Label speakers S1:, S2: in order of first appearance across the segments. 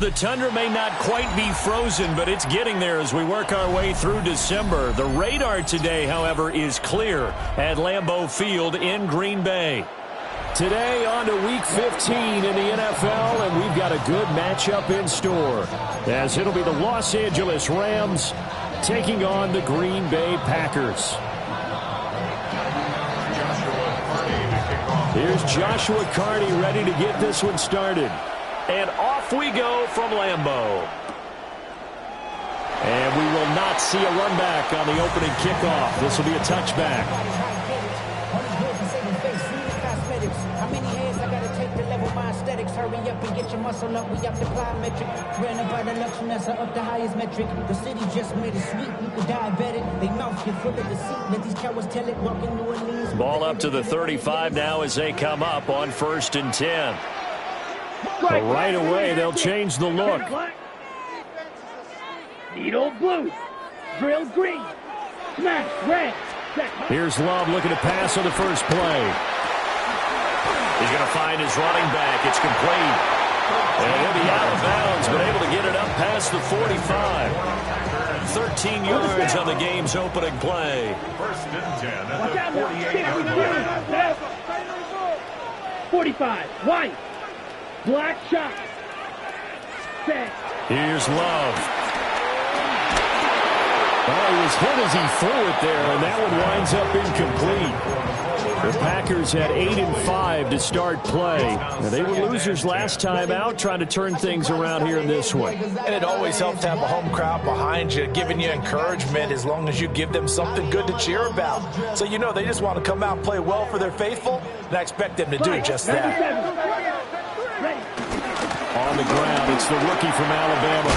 S1: The tundra may not quite be frozen, but it's getting there as we work our way through December. The radar today, however, is clear at Lambeau Field in Green Bay. Today on to Week 15 in the NFL, and we've got a good matchup in store, as it'll be the Los Angeles Rams taking on the Green Bay Packers. Here's Joshua Carney ready to get this one started. And off we go from Lambeau. And we will not see a run back on the opening kickoff. This will be a touchback.
S2: Hurry up and get your muscle up. We up the plyometric. Ran about the luxuriness up the highest metric. The city just made it sweet. People diabetic. They mouth get full of deceit. Let these cowards tell it. Walking New Orleans.
S1: Ball up to the 35 now as they come up on 1st and 10. But right away, they'll change the look.
S3: Needle blue. Drill green. Smash red.
S1: Here's Love looking to pass on the first play. He's going to find his running back. It's complete. And he'll be out of bounds, but able to get it up past the 45. 13 yards on the game's opening play.
S4: 1st and 10 at the 48-yard line.
S3: 45. White. Black shot. Set.
S1: Here's Love. Oh, he was hit as he threw it there, and that one winds up incomplete. The Packers had 8-5 to start play. Now, they were losers last time out, trying to turn things around here in this one.
S5: And it always helps to have a home crowd behind you, giving you encouragement as long as you give them something good to cheer about. So you know they just want to come out and play well for their faithful, and I expect them to do just that.
S1: On the ground, it's the rookie from Alabama.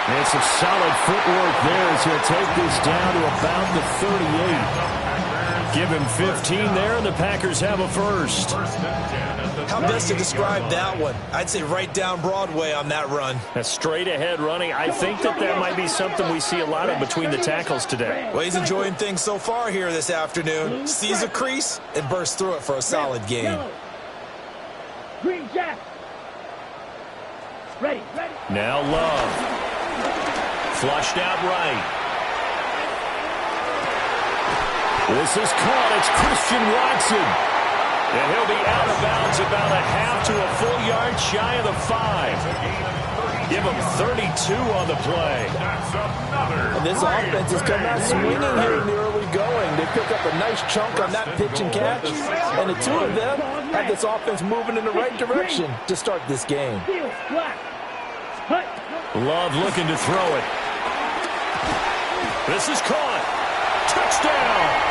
S1: And some solid footwork there as he'll take this down to about the 38. Give him 15 there, and the Packers have a first.
S5: How best to describe that one? I'd say right down Broadway on that run.
S1: A straight-ahead running. I think that might be something we see a lot of between the tackles today.
S5: Well, he's enjoying things so far here this afternoon. Sees a crease and bursts through it for a solid game.
S3: Green jack. Ready.
S1: Now Love. Flushed out right. This is caught. It's Christian Watson. And he'll be out of bounds about a half to a full yard shy of the 5. Give him 32 on the play.
S5: And this offense has come out swinging here in the early going. They pick up a nice chunk on that pitch and catch. And the two of them have this offense moving in the right direction to start this game.
S1: Love looking to throw it. This is caught. Touchdown.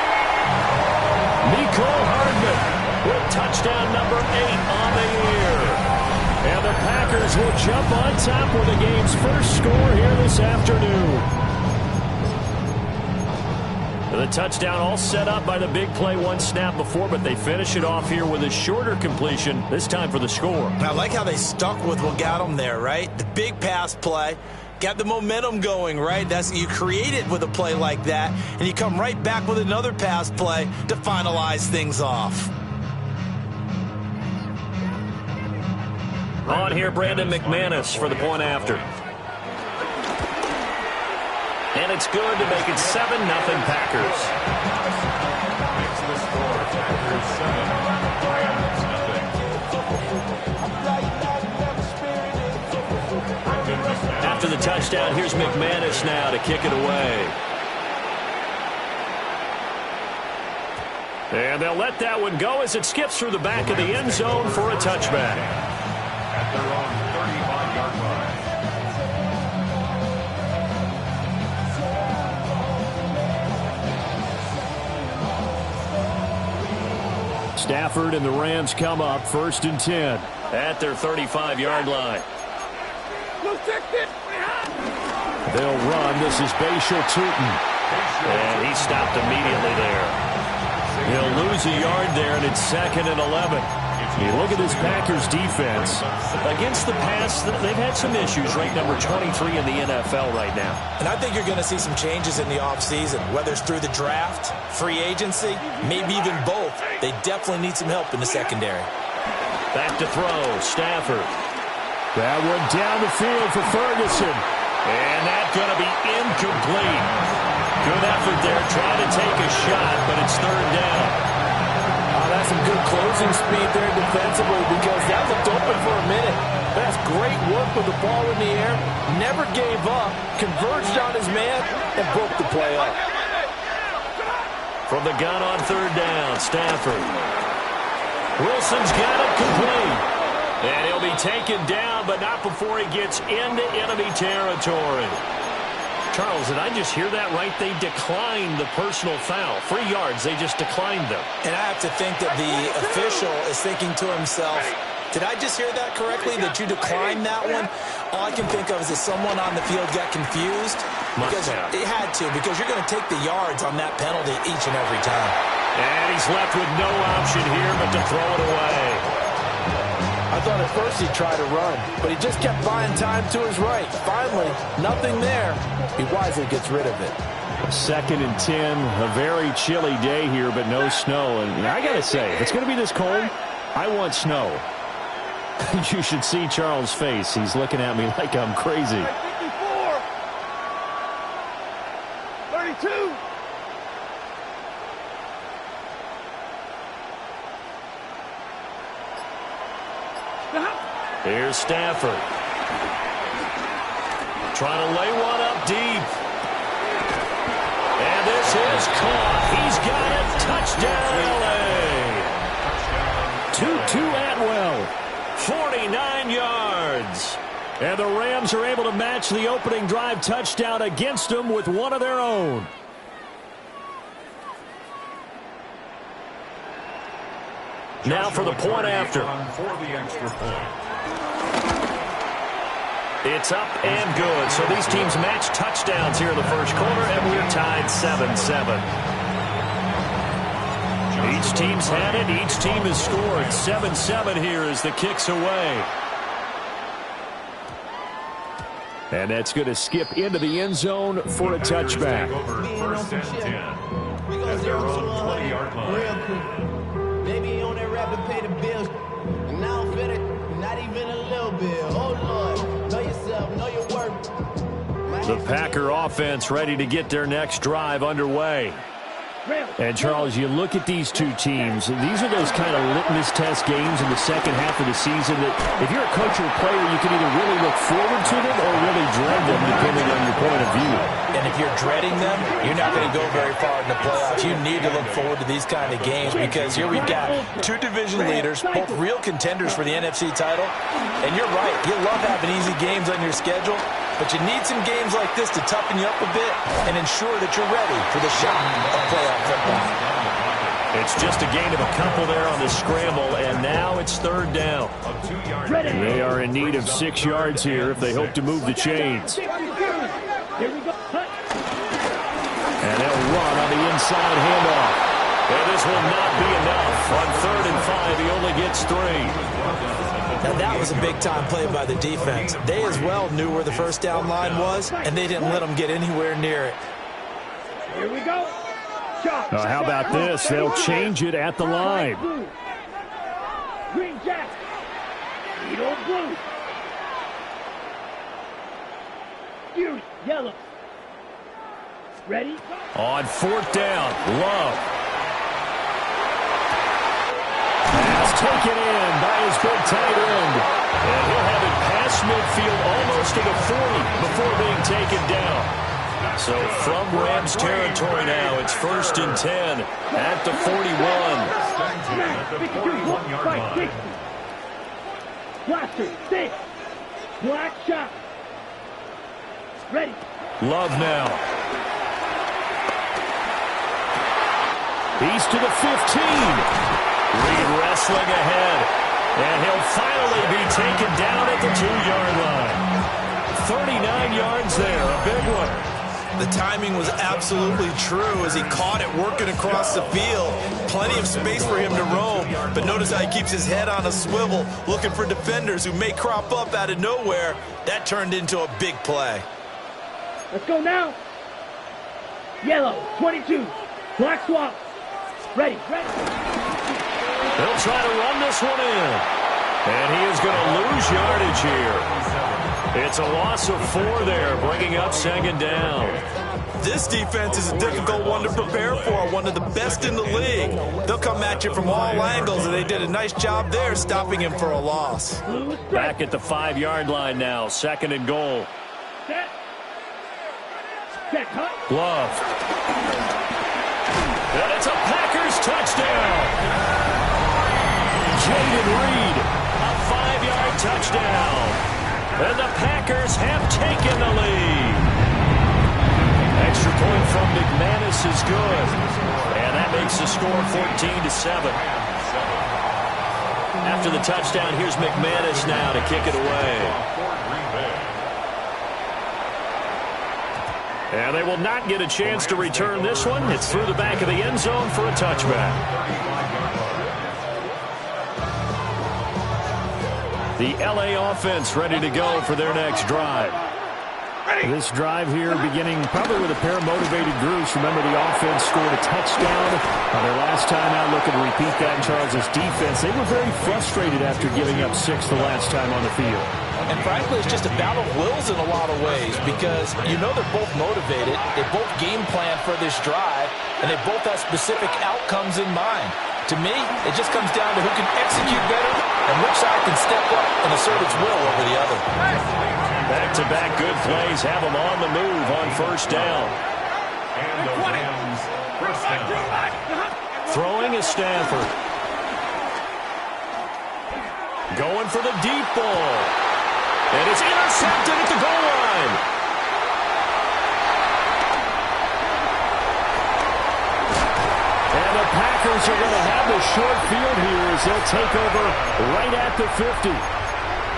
S1: Mecole Hardman with touchdown number 8 on the year. And the Packers will jump on top with the game's first score here this afternoon. The touchdown all set up by the big play one snap before, but they finish it off here with a shorter completion, this time for the score.
S5: I like how they stuck with what got them there, right? The big pass play. Got the momentum going, right? That's you create it with a play like that, and you come right back with another pass play to finalize things off.
S1: On here, Brandon McManus for the point after. And it's good to make it 7-0 Packers.
S4: Makes the score Packers 7, Rams nothing.
S1: After the touchdown, here's McManus now to kick it away. And they'll let that one go as it skips through the back of the end zone for a touchback.
S4: At their own 35-yard line.
S1: Stafford and the Rams come up 1st and 10 at their 35-yard line. They'll run. This is Bashal Tutin. And he stopped immediately there. He'll lose a yard there, and it's 2nd and 11. You look at this Packers defense. Against the pass, they've had some issues, ranked number 23 in the NFL right now.
S5: And I think you're going to see some changes in the offseason, whether it's through the draft, free agency, maybe even both. They definitely need some help in the secondary.
S1: Back to throw, Stafford. That one down the field for Ferguson. And that's going to be incomplete. Good effort there, trying to take a shot, but it's third down.
S6: Oh, that's some good closing speed there defensively because that looked open for a minute. That's great work with the ball in the air. Never gave up, converged on his man, and broke the play up.
S1: From the gun on third down, Stafford. Wilson's got it complete. And he'll be taken down, but not before he gets into enemy territory. Charles, did I just hear that right? They declined the personal foul. 3 yards, they just declined them.
S5: And I have to think that the official is thinking to himself, did I just hear that correctly, that you declined that one? All I can think of is that someone on the field got confused. Because it had to, because you're going to take the yards on that penalty each and every time.
S1: And he's left with no option here but to throw it away.
S6: I thought at first he'd try to run, but he just kept buying time to his right. Finally, nothing there. He wisely gets rid of it.
S1: 2nd and 10, a very chilly day here, but no snow. And I got to say, if it's going to be this cold, I want snow. You should see Charles' face. He's looking at me like I'm crazy.
S3: 54. 32.
S1: Here's Stafford. Trying to lay one up deep. And this is caught. He's got it. Touchdown, L.A. 2-2 Atwell. 49 yards. And the Rams are able to match the opening drive touchdown against them with one of their own. Now for the point after.
S4: For the extra point.
S1: It's up and good. So these teams match touchdowns here in the first quarter, and we're tied 7-7. Each team's had it. Each team has scored. 7-7 here as the kick's away. And that's going to skip into the end zone for a touchback.
S4: First and 10 at their own 20-yard line.
S2: Real quick. Baby on that rap to pay the bills. And now I'm fit it. Not even a little bit. Oh, Lord. Know yourself. Know your work.
S1: The Packer offense ready to get their next drive underway. And, Charles, you look at these two teams, these are those kind of litmus test games in the second half of the season that if you're a coach or a player, you can either really look forward to them or really dread them, depending on your point of view.
S5: And if you're dreading them, you're not going to go very far in the playoffs. You need to look forward to these kind of games because here we've got two division leaders, both real contenders for the NFC title. And you're right, you love having easy games on your schedule, but you need some games like this to toughen you up a bit and ensure that you're ready for the shot of playoff football.
S1: It's just a gain of a couple there on the scramble, and now it's third down. They are in need of 6 yards here if they hope to move the chains.
S3: Here we go.
S1: And they'll run on the inside handoff. And this will not be enough. On 3rd and 5, he only gets 3.
S5: Now that was a big-time play by the defense. They as well knew where the first down line was, and they didn't let them get anywhere near it.
S3: Here we go.
S1: How about this? They'll change it at the line.
S3: Green jack. Eagle blue. Fury yellow. Ready?
S1: On 4th down, Love. Pass taken in by his big tight end. And he'll have it past midfield almost to the 40 before being taken down. So from Rams territory now, it's 1st and 10 at the 41.
S3: Blaster, 6. Black shot. Ready.
S1: Love now. He's to the 15. Reed wrestling ahead. And he'll finally be taken down at the 2-yard line. 39 yards there, a big one.
S5: The timing was absolutely true as he caught it working across the field. Plenty of space for him to roam, but notice how he keeps his head on a swivel, looking for defenders who may crop up out of nowhere. That turned into a big play.
S3: Let's go now. Yellow, 22. Black swap. Ready.
S1: They'll try to run this one in. And he is going to lose yardage here. It's a loss of 4 there, bringing up second down.
S5: This defense is a difficult one to prepare for, one of the best in the league. They'll come at you from all angles, and they did a nice job there stopping him for a loss.
S1: Back at the 5-yard line now, second and goal. Love. And it's a Packers touchdown. Jaden Reed, a 5-yard touchdown. And the Packers have taken the lead. Extra point from McManus is good. And that makes the score 14-7. After the touchdown, here's McManus now to kick it away. And they will not get a chance to return this one. It's through the back of the end zone for a touchback. The LA offense ready to go for their next drive. This drive here beginning probably with a pair of motivated groups. Remember, the offense scored a touchdown on their last time out. Looking to repeat that in Charles' defense. They were very frustrated after giving up 6 the last time on the field.
S6: And frankly, it's just a battle of wills in a lot of ways because you know they're both motivated. They both game plan for this drive, and they both have specific outcomes in mind. To me, it just comes down to who can execute better and which side can step up and assert its will over the other.
S1: Back-to-back good plays have them on the move on first down.
S4: And the Rams first down.
S1: Throwing is Stafford. Going for the deep ball. And it's intercepted at the goal line. And the Packers are going to have the short field here as they'll take over right at the 50.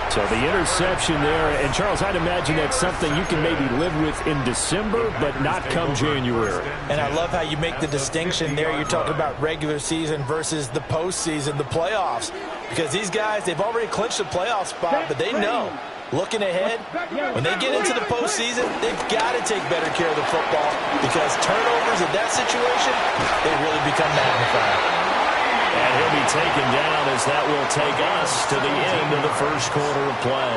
S1: So the interception there. And, Charles, I'd imagine that's something you can maybe live with in December, but not come January.
S6: And I love how you make the distinction there. You're talking about regular season versus the postseason, the playoffs. Because these guys, they've already clinched a playoff spot, but they know, looking ahead, when they get into the postseason, they've got to take better care of the football because turnovers in that situation, they really become magnified.
S1: And he'll be taken down as that will take us to the end of the first quarter of play.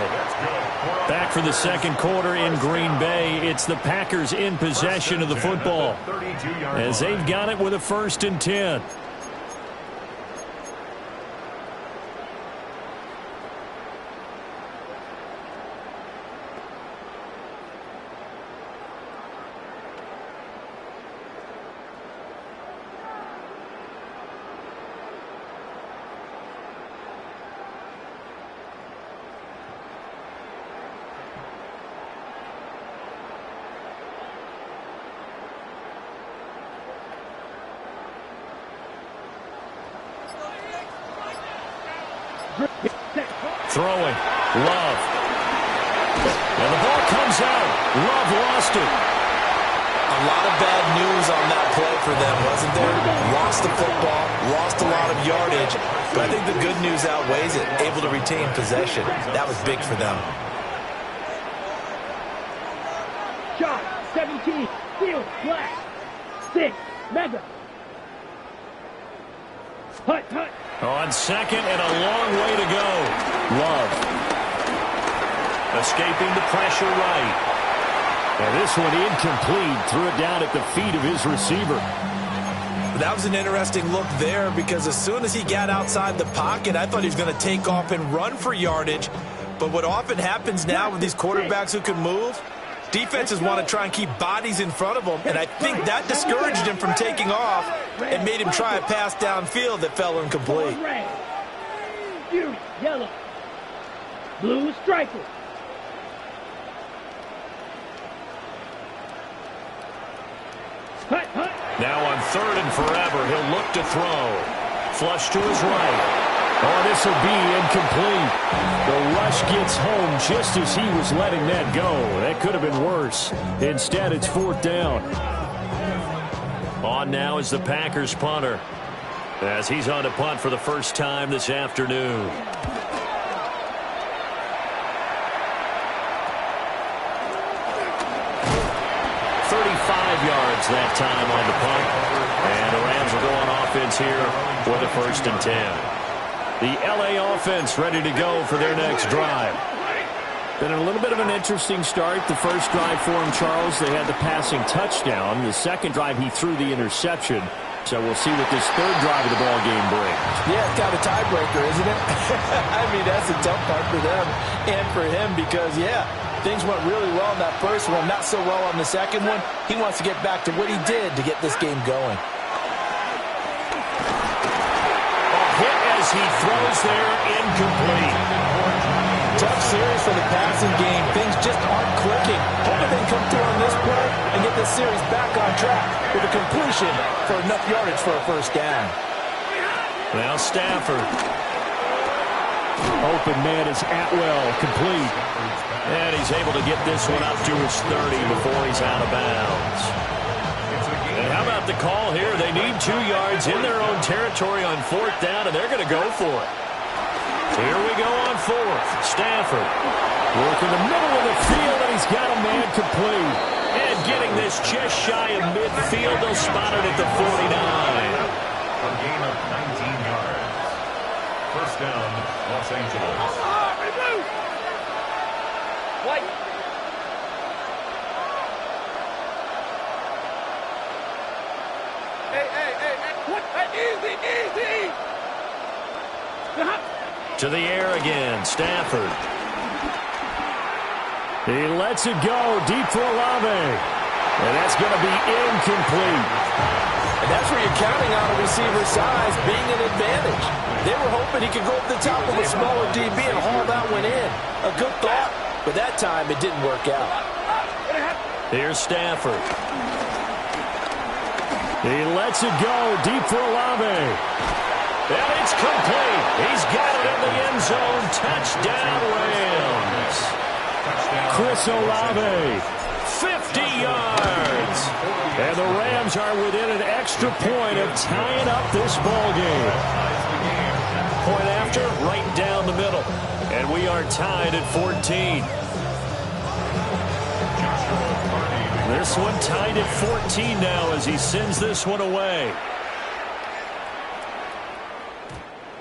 S1: Back for the second quarter in Green Bay, it's the Packers in possession of the football as they've got it with a 1st and 10. Throwing. Love. And the ball comes out. Love lost it.
S5: A lot of bad news on that play for them, wasn't there? Lost the football, lost a lot of yardage, but I think the good news outweighs it. Able to retain possession. That was big for them.
S3: Shot, 17, field, flat, 6, mega. Hut.
S1: On second and a long way to go. Love. Escaping the pressure right. And this one incomplete. Threw it down at the feet of his receiver.
S5: That was an interesting look there because as soon as he got outside the pocket, I thought he was going to take off and run for yardage. But what often happens now with these quarterbacks who can move, defenses want to try and keep bodies in front of them, and I think that discouraged him from taking off and made him try a pass downfield that fell incomplete.
S3: Red, Fury, yellow, blue striker. Hut.
S1: Now on 3rd and forever, he'll look to throw. Flush to his right. Oh, this will be incomplete. The rush gets home just as he was letting that go. That could have been worse. Instead, it's 4th down. On now is the Packers punter as he's on to punt for the first time this afternoon. 35 yards that time on the punt. And the Rams will go on offense here with a 1st and 10. The LA offense ready to go for their next drive. Been a little bit of an interesting start. The first drive for him, Charles, they had the passing touchdown. The second drive, he threw the interception. So we'll see what this third drive of the ball game brings.
S6: Yeah, it's kind of a tiebreaker, isn't it? I mean, that's a tough part for them and for him because, yeah, things went really well in that first one, not so well on the second one. He wants to get back to what he did to get this game going.
S1: A hit as he throws there, incomplete.
S6: Tough series for the passing game. Things just aren't clicking. Hoping they can come through on this play and get this series back on track with a completion for enough yardage for a first down.
S1: Now Stafford. Open man is Atwell, complete. And he's able to get this one up to his 30 before he's out of bounds. And how about the call here? They need 2 yards in their own territory on 4th down, and they're going to go for it. Here we go on 4th. Stafford working the middle of the field, and he's got a man complete. And getting this just shy of midfield, they'll spot it at the 49.
S4: A gain of 19 yards. First down, Los Angeles.
S3: White. Hey. What? Easy.
S1: To the air again, Stafford. He lets it go deep for Olave. And that's going to be incomplete.
S6: And that's where you're counting on a receiver's size being an advantage. They were hoping he could go up the top of a smaller DB and haul that one in. A good thought, but that time it didn't work out.
S1: Here's Stafford. He lets it go deep for Olave. And it's complete. He's got it in the end zone. Touchdown, Rams. Chris Olave, 50 yards. And the Rams are within an extra point of tying up this ball game. Point after, right down the middle. And we are tied at 14. This one tied at 14 now as he sends this one away.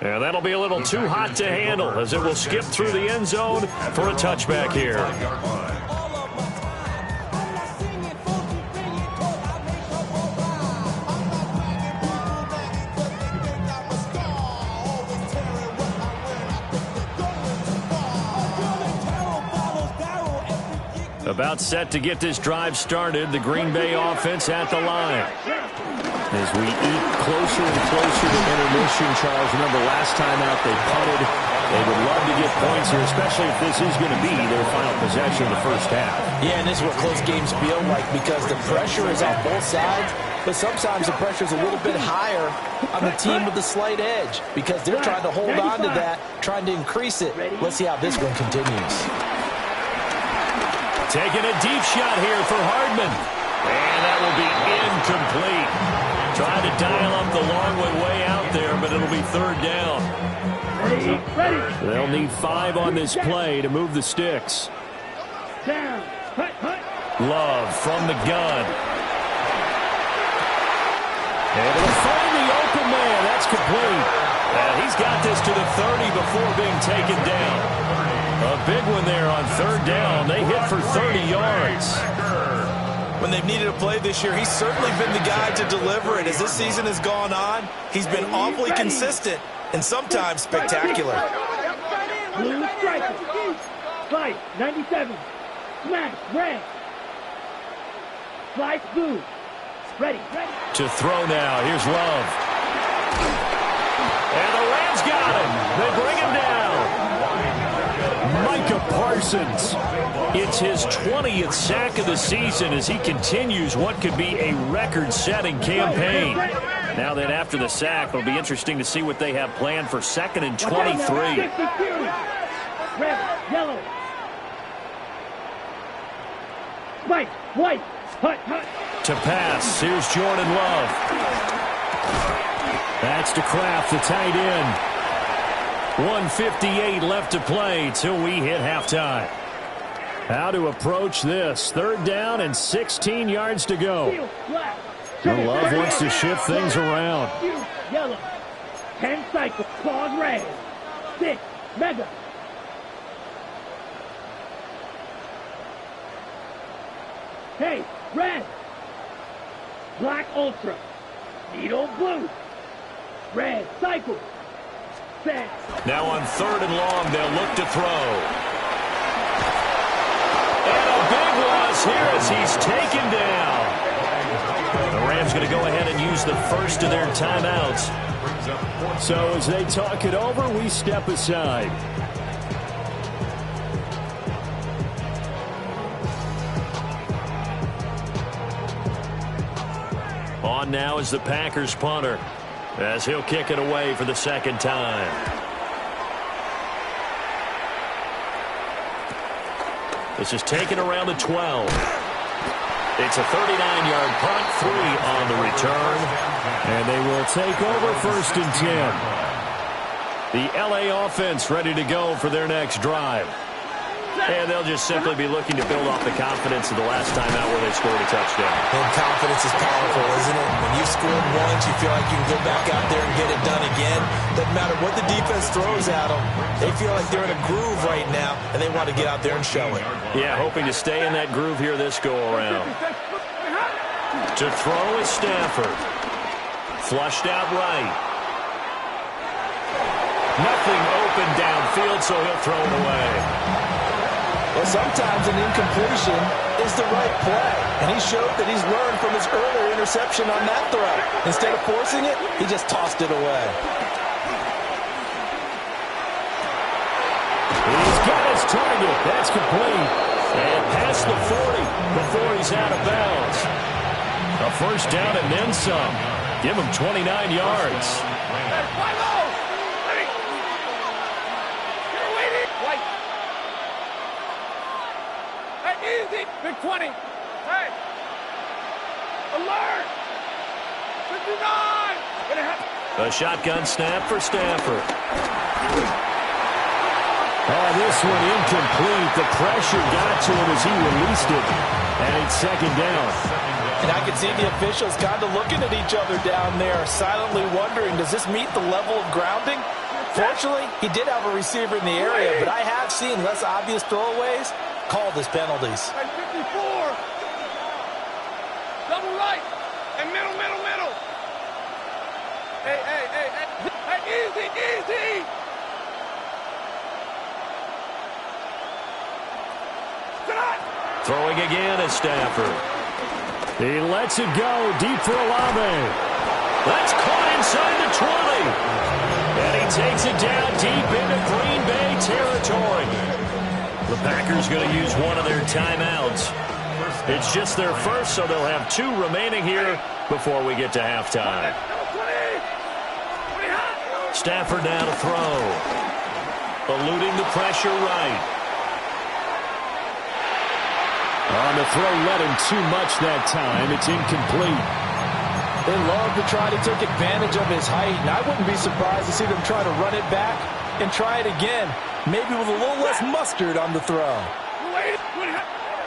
S1: And that'll be a little too hot to handle as it will skip through the end zone for a touchback here. About set to get this drive started, the Green Bay offense at the line. As we eat closer and closer to intermission, Charles, remember last time out they punted. They would love to get points here, especially if this is going to be their final possession of the first half.
S6: Yeah, and this is what close games feel like because the pressure is on both sides, but sometimes the pressure is a little bit higher on the team with the slight edge because they're trying to hold on to that, trying to increase it. Let's see how this one continues.
S1: Taking a deep shot here for Hardman. And that will be incomplete. Trying to dial up the long way out there, but it'll be 3rd down.
S3: Ready.
S1: They'll need 5 on this play to move the sticks.
S3: Down.
S1: Love from the gun. And it'll find the open man. That's complete. And he's got this to the 30 before being taken down. A big one there on 3rd down. They hit for 30 yards.
S5: When they've needed a play this year, he's certainly been the guy to deliver it. As this season has gone on, he's been awfully consistent and sometimes spectacular.
S3: Blue striker. Fight. 97. Smash. Red. Slice blue. Ready.
S1: To throw now. Here's Love. And the Rams got him. They bring him down. Micah Parsons. It's his 20th sack of the season as he continues what could be a record-setting campaign. Now then, after the sack, it'll be interesting to see what they have planned for 2nd and 23.
S3: Red, yellow. White, white. Hut.
S1: To pass, here's Jordan Love. That's to Kraft, the tight end. 1:58 left to play till we hit halftime. How to approach this. 3rd down and 16 yards to go. Love wants to shift things around.
S3: Yellow. 10 cycles. Pause red. 6, Mega. Hey, Red. Black Ultra. Needle Blue. Red Cycle. Set.
S1: Now on 3rd and long, they'll look to throw. And a big loss here as he's taken down. The Rams going to go ahead and use the first of their timeouts.
S7: So as they talk it over, we step aside.
S1: On now is the Packers punter, as he'll kick it away for the second time. This is taken around the 12. It's a 39-yard punt, 3 on the return.
S7: And they will take over 1st and 10.
S1: The L.A. offense ready to go for their next drive. And they'll just simply be looking to build off the confidence of the last time out where they scored a touchdown.
S5: And confidence is powerful, isn't it? When you've scored once, you feel like you can go back out there and get it done again. Doesn't matter what the defense throws at them. They feel like they're in a groove right now, and they want to get out there and show it.
S1: Yeah, hoping to stay in that groove here this go-around. To throw is Stafford. Flushed out right. Nothing open downfield, so he'll throw it away.
S6: Well, sometimes an incompletion is the right play, and he showed that he's learned from his earlier interception on that throw. Instead of forcing it, he just tossed it away.
S7: He's got his target. That's complete.
S1: And past the 40 before he's out of bounds. A first down and then some. Give him 29 yards.
S3: Easy. Big 20. Hey. Alert. 59.
S1: A shotgun snap for Stafford.
S7: Oh, this one incomplete. The pressure got to him as he released it. And it's 2nd down.
S6: And I can see the officials kind of looking at each other down there, silently wondering, does this meet the level of grounding? Fortunately, he did have a receiver in the area, but I have seen less obvious throwaways called as penalties.
S3: Hey, 54. Double right. And middle. Hey, easy.
S1: Throwing again is Stafford.
S7: He lets it go deep for Olave.
S1: That's caught inside the 20. And he takes it down deep into Green Bay territory. The Packers going to use one of their timeouts. It's just their first, so they'll have 2 remaining here before we get to halftime. Stafford now to throw. Eluding the pressure right.
S7: On the throw, led him too much that time. It's incomplete.
S6: They love to try to take advantage of his height, and I wouldn't be surprised to see them try to run it back and try it again, maybe with a little less mustard on the throw.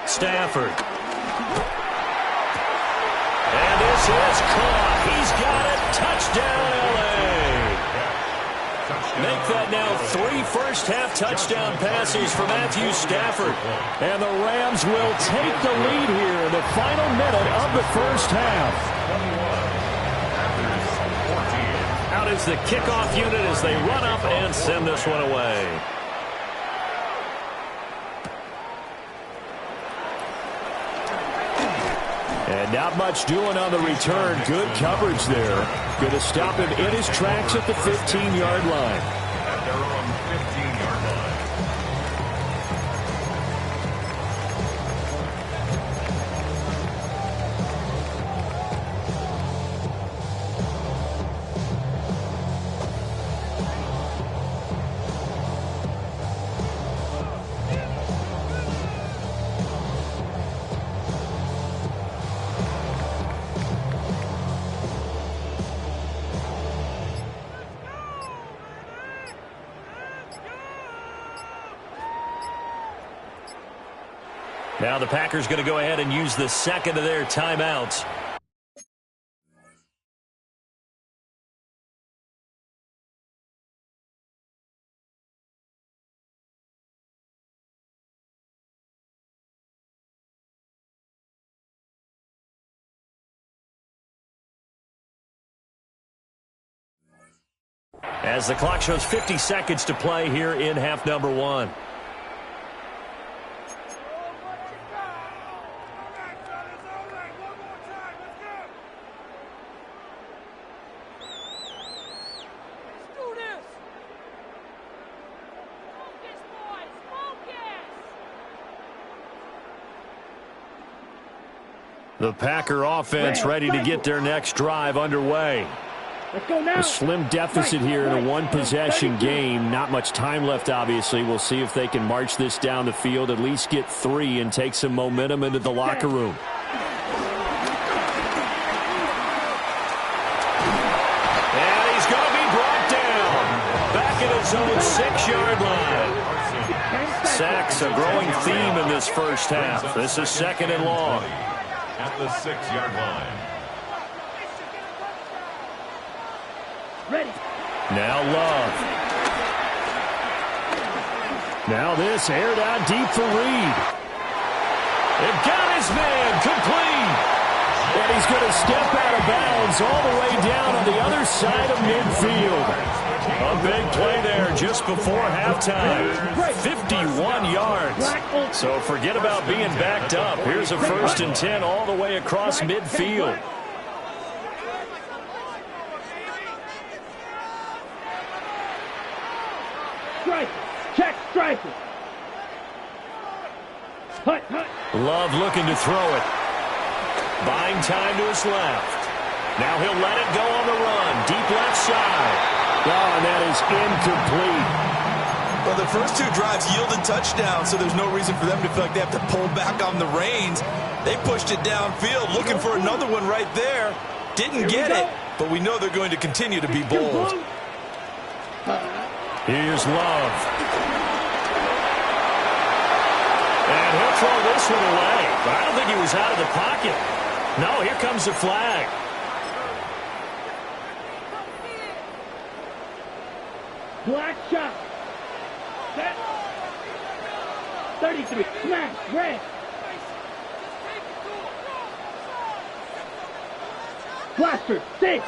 S1: Stafford. And this is caught. He's got it. Touchdown, L.A. Make that now 3 first-half touchdown passes for Matthew Stafford.
S7: And the Rams will take the lead here in the final minute of the first half.
S1: Out is the kickoff unit as they run up and send this one away.
S7: And not much doing on the return. Good coverage there. Going to stop him in his tracks at the 15-yard line.
S4: At their own 15-yard line.
S1: Now the Packers going to go ahead and use the second of their timeouts. as the clock shows 50 seconds to play here in half number one. The Packer offense ready to get their next drive underway.
S3: Let's go now.
S7: A slim deficit here in a one-possession game. Not much time left, obviously. We'll see if they can march this down the field, at least get 3, and take some momentum into the locker room.
S1: And he's going to be brought down. Back at his own 6-yard line. Sacks, a growing theme in this first half. This is 2nd and long.
S4: At the 6-yard line.
S3: Ready.
S1: Now Love. Now this aired out deep for Reed. It got his man complete. And he's going to step out of bounds all the way down on the other side of midfield. A big play there just before halftime. 51 yards. So forget about being backed up. Here's a 1st and 10 all the way across midfield.
S3: Strike. Check striker. Hut, hut.
S1: Love looking to throw it. Buying time to his left. Now he'll let it go on the run. Deep left side. Oh, and that is incomplete.
S5: Well, the first 2 drives yielded touchdowns, so there's no reason for them to feel like they have to pull back on the reins. They pushed it downfield, looking for another one right there. Didn't get it, but we know they're going to continue to be bold.
S1: Here's Love. And he'll throw this one away, but I don't think he was out of the pocket. No, here comes the flag.
S3: Black shot. Set. 33. Smash. Red. Blaster. 6.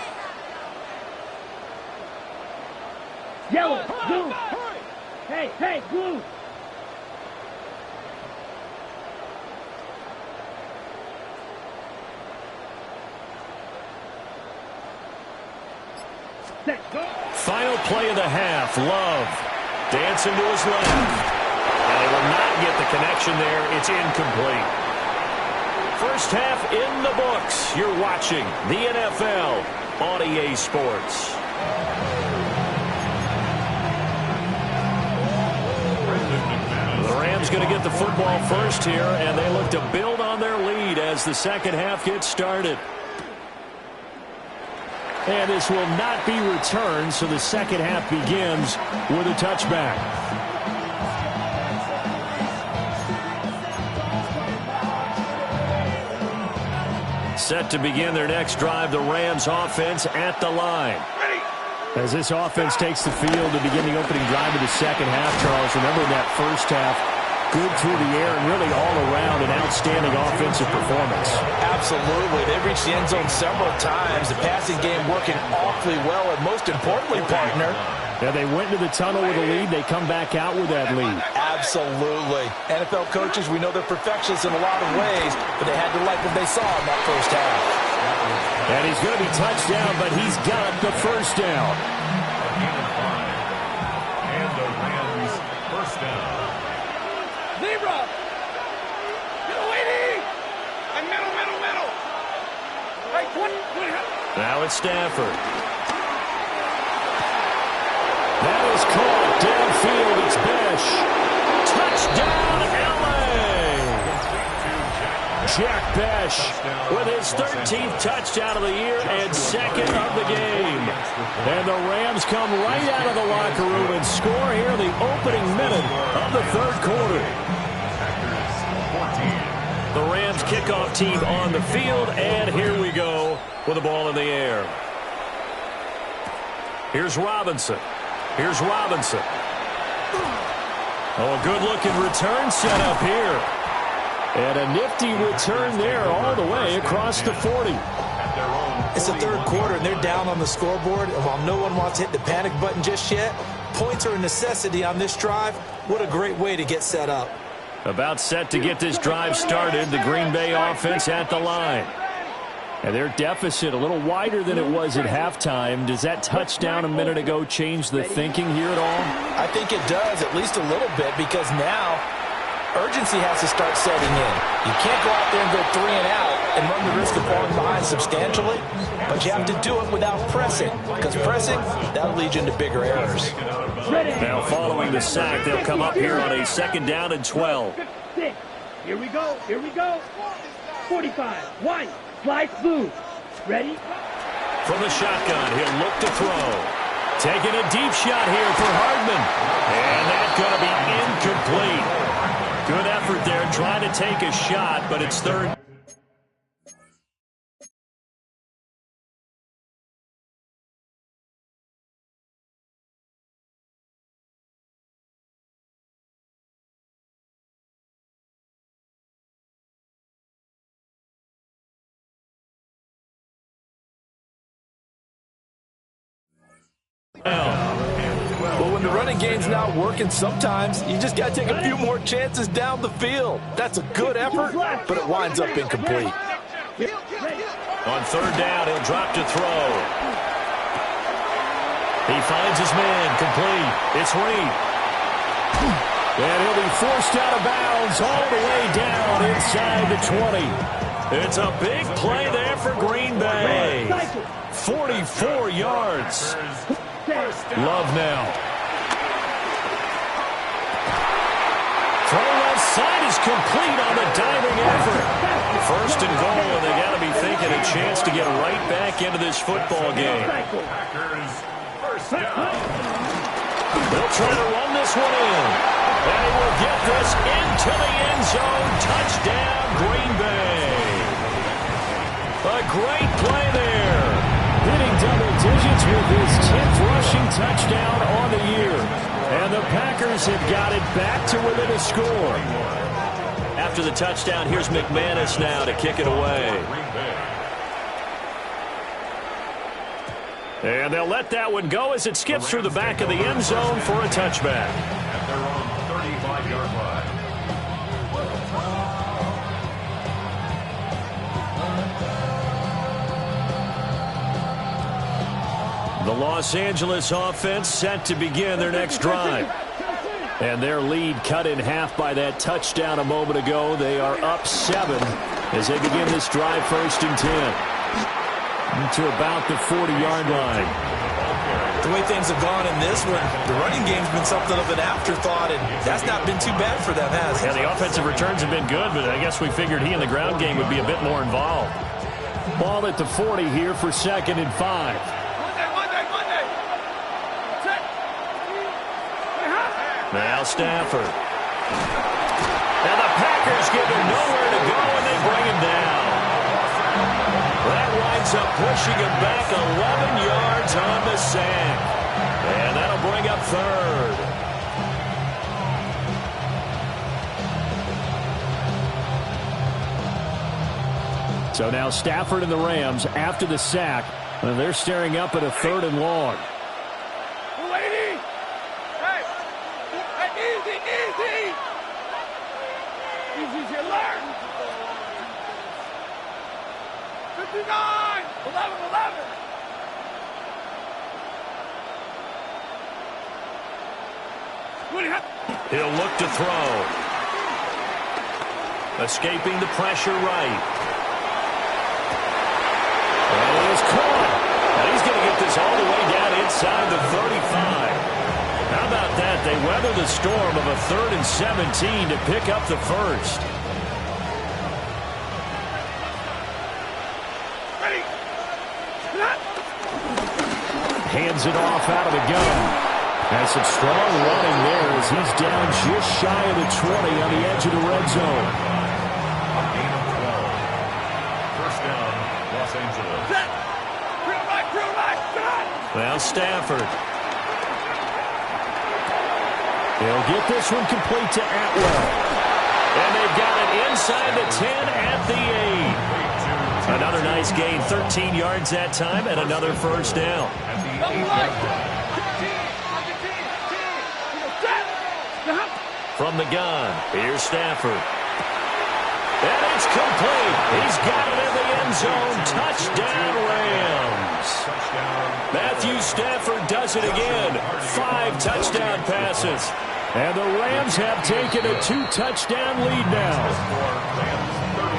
S3: Yellow. Blue. Hey, hey, blue. Set. Go.
S1: Final play of the half. Love dancing to his left. And they will not get the connection there. It's incomplete. First half in the books. You're watching the NFL on EA Sports. The Rams going to get the football first here, and they look to build on their lead as the second half gets started. And this will not be returned, so the second half begins with a touchback. Set to begin their next drive, the Rams offense at the line.
S7: As this offense takes the field to begin the opening drive of the second half, Charles, remember in that first half, good through the air and really all around an outstanding offensive performance.
S6: Absolutely. They reached the end zone several times. The passing game working awfully well, and most importantly, partner,
S7: Yeah, they went into the tunnel with a lead. They come back out with that lead.
S6: absolutely. NFL coaches, we know they're perfectionists in a lot of ways, but they had to like what they saw in that first half.
S1: And he's going to be touched down, but he's got the first down.
S4: And the Rams first down.
S3: Zebra. Middle, waiting. And middle. Right, 20.
S1: Now it's Stafford. That is caught downfield. It's Besh. Touchdown, LA! Jack Besh with his 13th touchdown of the year and 2nd of the game. And the Rams come right out of the locker room and score here in the opening minute of the third quarter. The Rams kickoff team on the field, and here we go with the ball in the air. Here's Robinson. Oh, a good-looking return set up here. And a nifty return there all the way across the 40.
S4: their own.
S5: It's the third quarter, and they're down on the scoreboard. And while no one wants to hit the panic button just yet, points are a necessity on this drive. What a great way to get set up.
S1: About set to get this drive started, the Green Bay offense at the line. And their deficit a little wider than it was at halftime. Does that touchdown a minute ago change the thinking here at all?
S6: I think it does, at least a little bit, because now urgency has to start setting in. You can't go out there and go 3 and out and run the risk of falling behind substantially, but you have to do it without pressing, because pressing, that'll lead you into bigger errors.
S1: Now following the sack, they'll come up here on a 2nd down and 12.
S3: Here we go. Here we go. 45. One. Slide smooth. Ready?
S1: From the shotgun, he'll look to throw. Taking a deep shot here for Hardman. And that's going to be incomplete. Good effort there trying to take a shot, but it's 3rd.
S6: But when the running game's not working, sometimes you just got to take a few more chances down the field. That's a good effort, but it winds up incomplete.
S1: On 3rd down, he'll drop to throw. He finds his man, complete. It's Reed. And he'll be forced out of bounds all the way down inside the 20. It's a big play there for Green Bay. 44 yards. Love now. Throw left side is complete on the diving effort. 1st and goal, and they got to be thinking a chance to get right back into this football game. They'll try to run this one in. And he will get this into the end zone. Touchdown, Green Bay. A great play there. Hitting double digits with his 10th rushing touchdown on the year. And the Packers have got it back to within a score. After the touchdown, here's McManus now to kick it away. And they'll let that one go as it skips through the back of the end zone for a touchback.
S4: At their own 35-yard line.
S1: The Los Angeles offense set to begin their next drive. And their lead cut in half by that touchdown a moment ago. They are up 7 as they begin this drive 1st and 10. To about the 40-yard line.
S5: The way things have gone in this one, the running game's been something of an afterthought, and that's not been too bad for them, has it?
S1: Yeah, the offensive returns have been good, but I guess we figured he in the ground game would be a bit more involved. Ball at the 40 here for 2nd and 5. Now Stafford. And the Packers give him nowhere to go, and they bring him down. That winds up pushing him back 11 yards on the sack. And that'll bring up 3rd. So now Stafford and the Rams, after the sack, they're staring up at a 3rd and long. He'll look to throw. Escaping the pressure right. And it is caught. And he's going to get this all the way down inside the 35. How about that? They weather the storm of a 3rd and 17 to pick up the 1st. Hands it off out of the gun. That's some strong running there as he's down just shy of the 20 on the edge of the red zone.
S4: A gain of 12. 1st down, Los Angeles.
S1: Now Stafford. He'll get this one complete to Atwell. And they've got it inside the 10 at the 8. A Another nice gain, 13 yards that time, and another first down. From the gun, here's Stafford. And it's complete. He's got it in the end zone. Touchdown, Rams. Matthew Stafford does it again. 5 touchdown passes. And the Rams have taken a 2-touchdown lead now.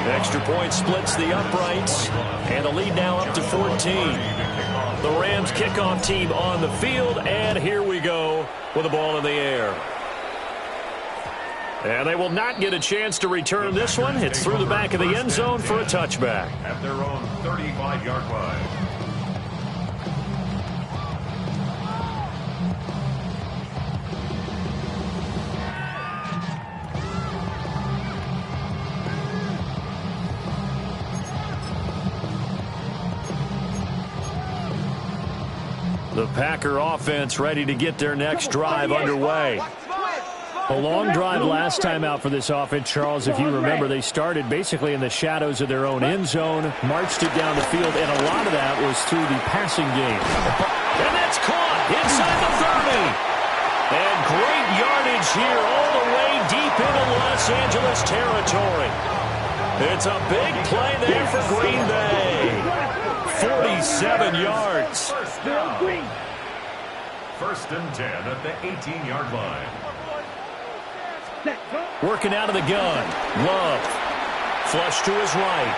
S1: Extra point splits the uprights, and the lead now up to 14. The Rams kickoff team on the field, and here we go with the ball in the air. And they will not get a chance to return this one. It's through the back of the end zone for a touchback.
S4: At their own 35-yard line.
S1: The Packer offense ready to get their next drive underway. A long drive last time out for this offense, Charles. If you remember, they started basically in the shadows of their own end zone, marched it down the field, and a lot of that was through the passing game. And that's caught inside the 30. And great yardage here all the way deep into Los Angeles territory. It's a big play there for Green Bay. 47 yards.
S4: First and 10 at the 18-yard line.
S1: Working out of the gun. Love. Flush to his right.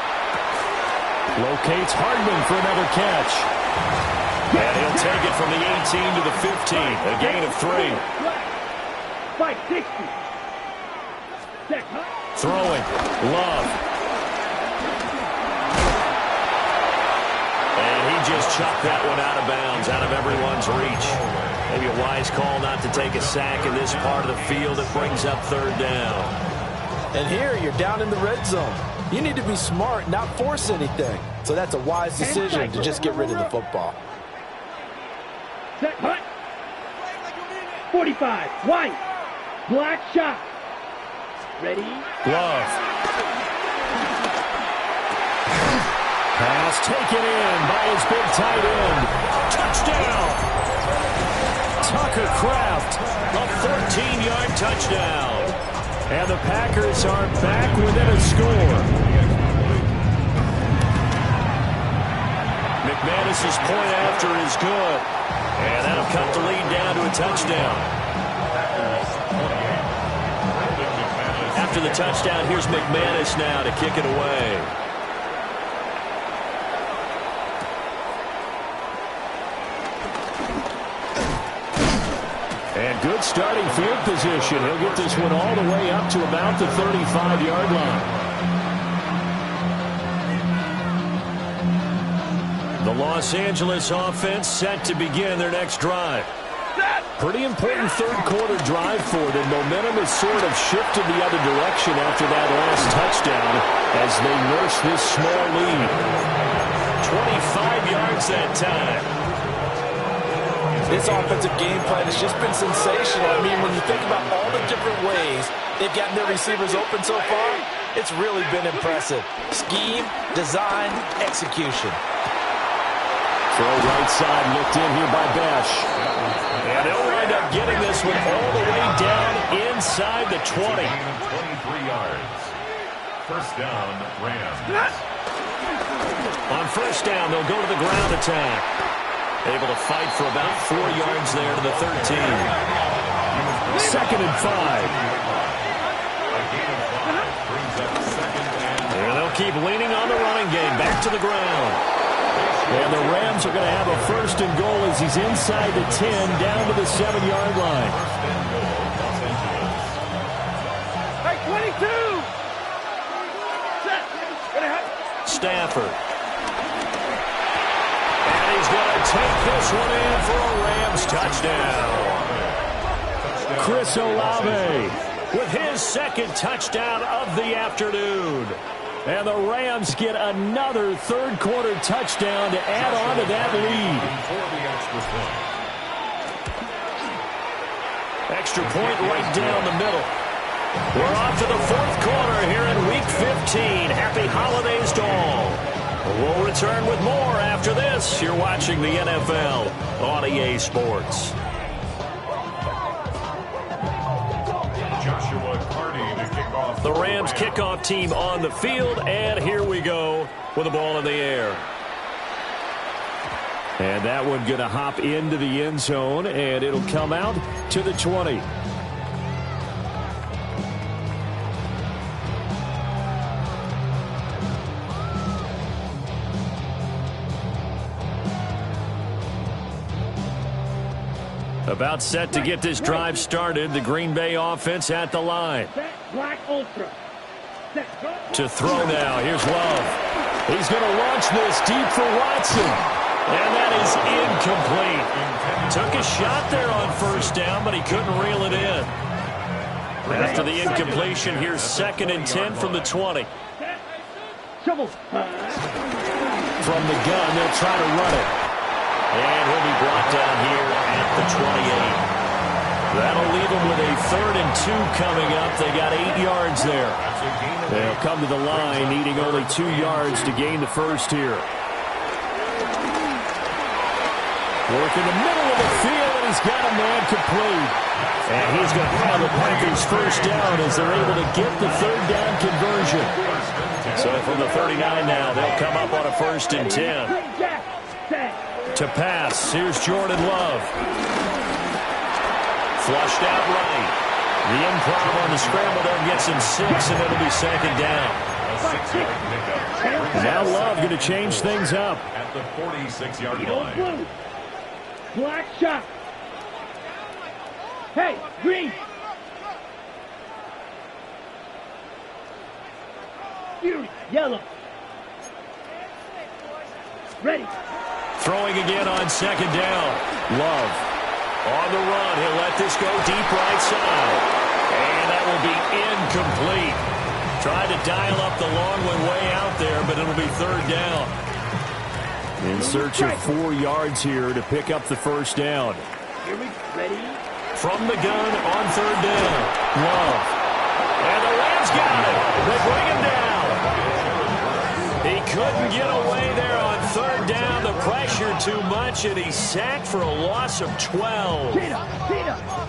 S1: Locates Hardman for another catch. And he'll take it from the 18 to the 15. A gain of 3. Throwing. Love. And he just chucked that one out of bounds, out of everyone's reach. Maybe a wise call not to take a sack in this part of the field. It brings up third down.
S6: And here you're down in the red zone. You need to be smart, not force anything. So that's a wise decision to just get rid of the football.
S3: Set, hut. 45, white, black shot. Ready?
S1: Love. Pass taken in by his big tight end. Touchdown! Tucker Kraft, a 14-yard touchdown. And the Packers are back within a score. McManus's point after is good. And that'll cut the lead down to a touchdown. After the touchdown, here's McManus now to kick it away. And good starting field position. He'll get this one all the way up to about the 35-yard line. The Los Angeles offense set to begin their next drive. Pretty important third-quarter drive for them. Momentum has sort of shifted the other direction after that last touchdown as they nurse this small lead. 25 yards that time.
S6: This offensive game plan has just been sensational. I mean, when you think about all the different ways they've gotten their receivers open so far, it's really been impressive. Scheme, design, execution.
S1: Throw right side, looked in here by Besh. And they'll wind up getting this one all the way down inside the 20.
S4: 23 yards. First down, Rams.
S1: On first down, they'll go to the ground attack. Able to fight for about 4 yards there to the 13. Second and 5. And they'll keep leaning on the running game. Back to the ground. And the Rams are going to have a first and goal as he's inside the 10, down to the 7-yard line.
S3: Hey, 22!
S1: Stafford. He's going to take this one in for a Rams touchdown. Chris Olave with his second touchdown of the afternoon. And the Rams get another third-quarter touchdown to add on to that lead. Extra point right down the middle. We're off to the fourth quarter here in Week 15. Happy holidays to all. return with more after this. You're watching the NFL on EA Sports.
S4: Joshua Carney to kick off.
S1: The Rams kickoff team on the field, and here we go with the ball in the air. And that one going to hop into the end zone, and it'll come out to the 20. About set to get this drive started. The Green Bay offense at the line. To throw now. Here's Love. He's going to launch this deep for Watson. And that is incomplete. Took a shot there on first down, but he couldn't reel it in. After the incompletion, here's 2nd and 10 from the 20. From the gun, they'll try to run it. And he'll be brought down here at the 28. That'll leave them with a 3rd and 2 coming up. They got 8 yards there. They'll come to the line, needing only 2 yards to gain the first here. Work in the middle of the field, and he's got a man complete. And he's going to have the Packers first down as they're able to get the 3rd down conversion. So from the 39 now, they'll come up on a 1st and 10. To pass, here's Jordan Love. Flushed out right. The improv on the scramble there gets him 6, and it'll be 2nd down. Now Love going to change things up.
S4: At the 46-yard line.
S3: Black shot. Hey, green. Fury, yellow. Ready.
S1: Throwing again on 2nd down. Love on the run. He'll let this go deep right side. And that will be incomplete. Tried to dial up the long one way out there, but it'll be 3rd down. In search of 4 yards here to pick up the first down.
S3: Here we ready.
S1: From the gun on 3rd down. Love. And the Rams got it. They bring him down. He couldn't get away there on 3rd down. The pressure too much, and he's sacked for a loss of 12. All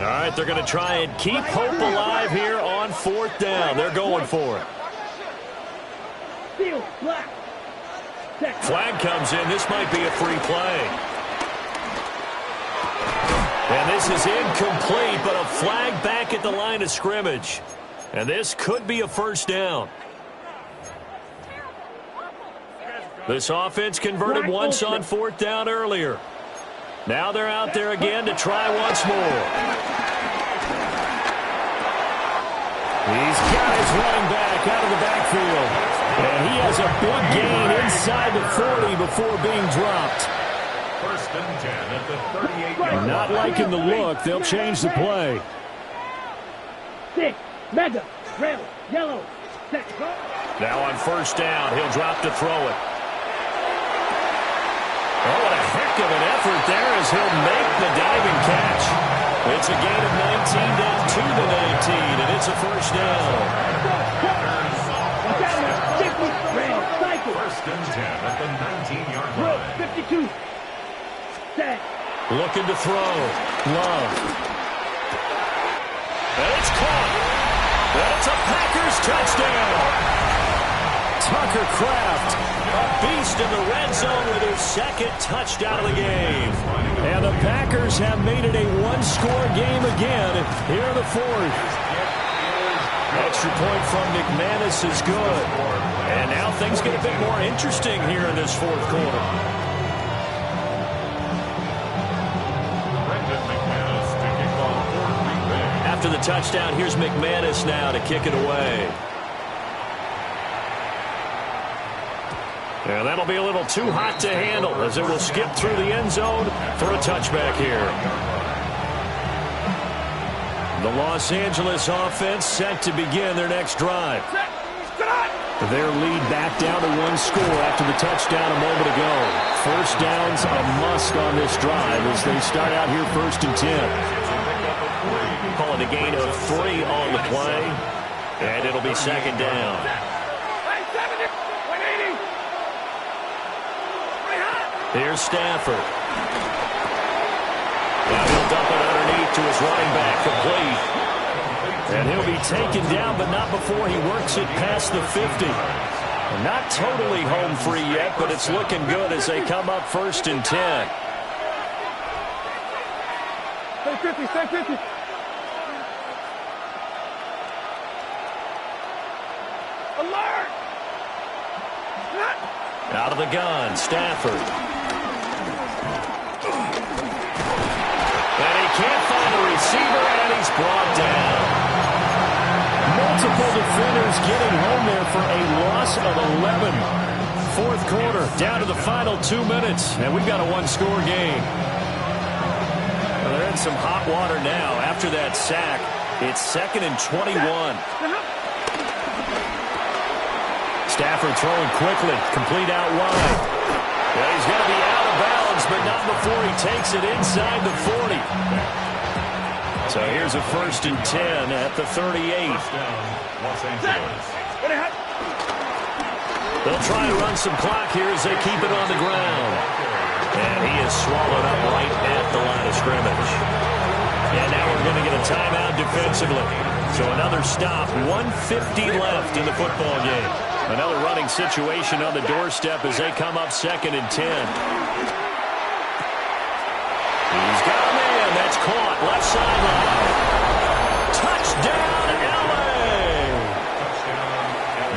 S1: right, they're going to try and keep hope alive here on 4th down. They're going for it. Flag comes in. This might be a free play. And this is incomplete, but a flag back at the line of scrimmage. And this could be a first down. This offense converted once on 4th down earlier. Now they're out there again to try once more. He's got his running back out of the backfield. And he has a big gain inside the 40 before being dropped.
S4: 1st and 10 at the 38-yard line.
S1: Not liking the look. They'll change the play.
S3: 6, mega, red, yellow, set, go.
S1: Now on 1st down, he'll drop to throw it. Oh, what a heck of an effort there as he'll make the diving catch. It's a gain of 19 down to the 19, and it's a first down.
S4: 1st and 10 at the 19-yard line.
S3: 52. Set.
S1: Looking to throw. Love. And it's caught. And it's a Packers touchdown. Tucker Kraft, a beast in the red zone with his 2nd touchdown of the game. And the Packers have made it a one-score game again here in the 4th. Extra point from McManus is good. And now things get a bit more interesting here in this 4th quarter. After the touchdown, here's McManus now to kick it away. And that'll be a little too hot to handle as it will skip through the end zone for a touchback here. The Los Angeles offense set to begin their next drive. Their lead back down to 1 score after the touchdown a moment ago. First down's a must on this drive as they start out here 1st and 10. Call it a gain of 3 on the play, and it'll be 2nd down. Here's Stafford. Now he'll dump it underneath to his running back, complete. And he'll be taken down, but not before he works it past the 50. Not totally home free yet, but it's looking good as they come up 1st and 10.
S3: Stay 50, stay 50. Alert!
S1: Out of the gun, Stafford. And he can't find a receiver, and he's brought down. Multiple defenders getting home there for a loss of 11. 4th quarter, down to the final 2 minutes, and we've got a one-score game. Well, they're in some hot water now after that sack. It's 2nd and 21. Stafford throwing quickly, complete out wide. Well, he's going to be out of bounds, but not before he takes it inside the 40. So here's a 1st and 10 at the 38.
S4: Los Angeles.
S1: They'll try and run some clock here as they keep it on the ground. And he is swallowed up right at the line of scrimmage. And now we're going to get a timeout defensively. So another stop, 1:50 left in the football game. Another running situation on the doorstep as they come up 2nd and 10. He's got a man. That's caught. Left sideline. Touchdown, L.A.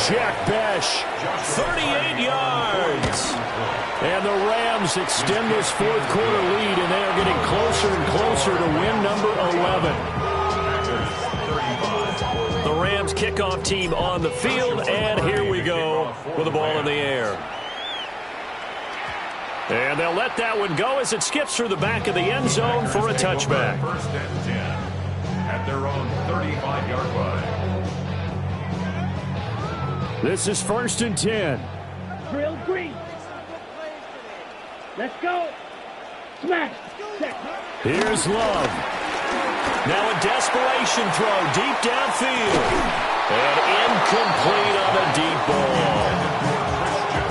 S1: Jack Bech, 38 yards. And the Rams extend this 4th quarter lead, and they are getting closer and closer to win number 11. The Rams kickoff team on the field, and here we go with the ball in the air. And they'll let that one go as it skips through the back of the end zone for a touchback.
S4: 1st and 10 at their own 35-yard line.
S7: This is 1st and 10.
S3: Drill green. Let's go. Smash. Check.
S1: Here's Love. Now a desperation throw deep downfield. And incomplete on a deep ball.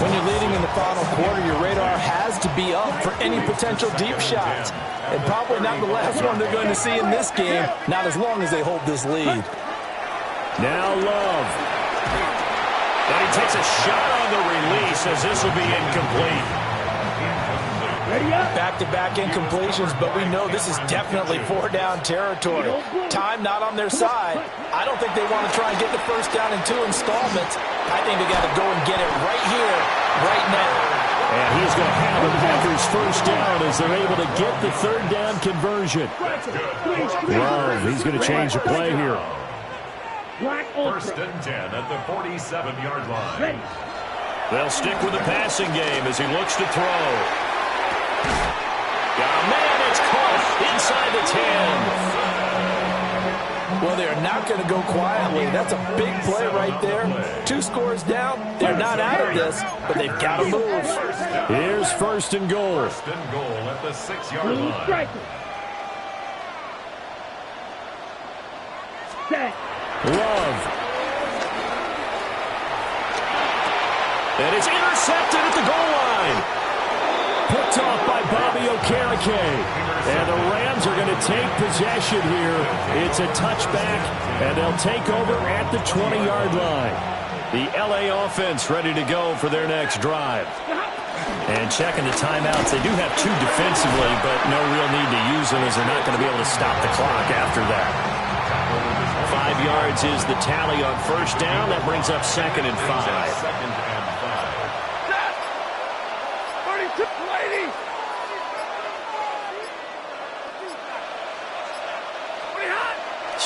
S6: When you're leading in the final quarter, your radar has to be up for any potential deep shots. And probably not the last one they're going to see in this game, not as long as they hold this lead.
S1: Now Love. And he takes a shot on the release as this will be incomplete.
S6: Back-to-back incompletions, but we know this is definitely 4-down territory. Time not on their side. I don't think they want to try and get the 1st down in 2 installments. I think they got to go and get it right here, right now.
S7: And he's going to have the Packers 1st down as they're able to get the 3rd down conversion. Love, he's going to change the play here.
S4: 1st and 10 at the 47-yard line.
S1: They'll stick with the passing game as he looks to throw. Got a man, it's caught inside the 10.
S6: Well, they're not going to go quietly. That's a big play right there. 2 scores down. They're not out of this, but they've got to move.
S7: Here's 1st and goal.
S4: 1st and goal at the 6-yard line.
S7: Love.
S1: And it's intercepted at the goal line.
S7: Picked off by Bobby Okereke. And the Rams are going to take possession here. It's a touchback, and they'll take over at the 20-yard line. The L.A. offense ready to go for their next drive.
S1: And checking the timeouts. They do have 2 defensively, but no real need to use them as they're not going to be able to stop the clock after that. 5 yards is the tally on 1st down. That brings up 2nd and 5.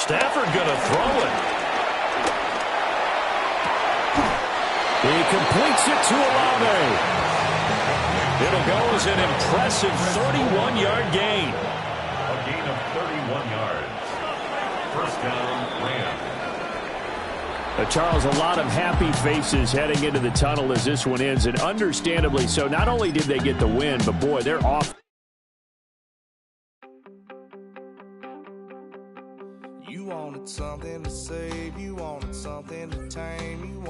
S1: Stafford going to throw it.
S7: He completes it to Olave.
S1: It'll go as an impressive 31-yard gain.
S4: A gain of 31 yards. 1st down, Rams.
S7: Charles, a lot of happy faces heading into the tunnel as this one ends, and understandably so. Not only did they get the win, but boy, they're off.
S8: You wanted something to save, you wanted something to tame, you wanted